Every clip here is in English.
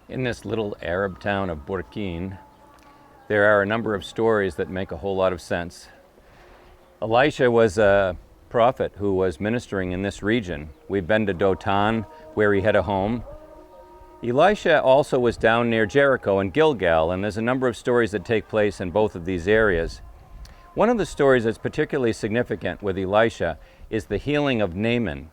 In this little Arab town of Burqin, there are a number of stories that make a whole lot of sense. Elisha was a prophet who was ministering in this region. We've been to Dotan, where he had a home. Elisha also was down near Jericho and Gilgal, and there's a number of stories that take place in both of these areas. One of the stories that's particularly significant with Elisha is the healing of Naaman,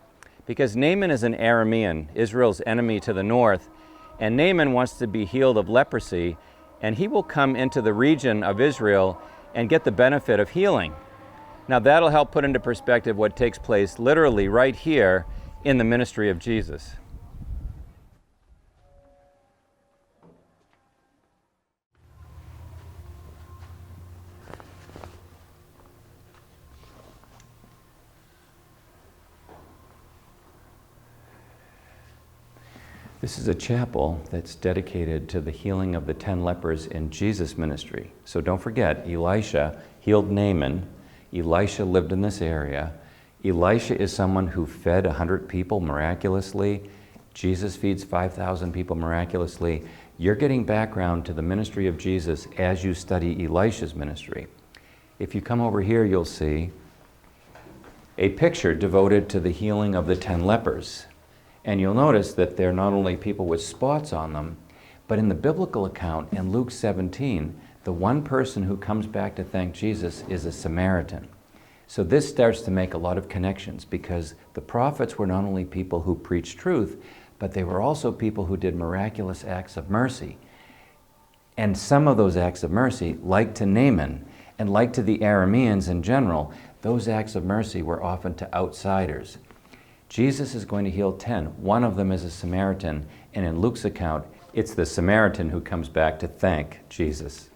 because Naaman is an Aramean, Israel's enemy to the north, and Naaman wants to be healed of leprosy, and he will come into the region of Israel and get the benefit of healing. Now that'll help put into perspective what takes place literally right here in the ministry of Jesus. This is a chapel that's dedicated to the healing of the 10 lepers in Jesus' ministry. So don't forget, Elisha healed Naaman. Elisha lived in this area. Elisha is someone who fed 100 people miraculously. Jesus feeds 5,000 people miraculously. You're getting background to the ministry of Jesus as you study Elisha's ministry. If you come over here, you'll see a picture devoted to the healing of the 10 lepers. And you'll notice that they're not only people with spots on them, but in the biblical account in Luke 17, the one person who comes back to thank Jesus is a Samaritan. So this starts to make a lot of connections, because the prophets were not only people who preached truth, but they were also people who did miraculous acts of mercy. And some of those acts of mercy, like to Naaman, and like to the Arameans in general, those acts of mercy were often to outsiders. Jesus is going to heal 10. One of them is a Samaritan, and in Luke's account, it's the Samaritan who comes back to thank Jesus.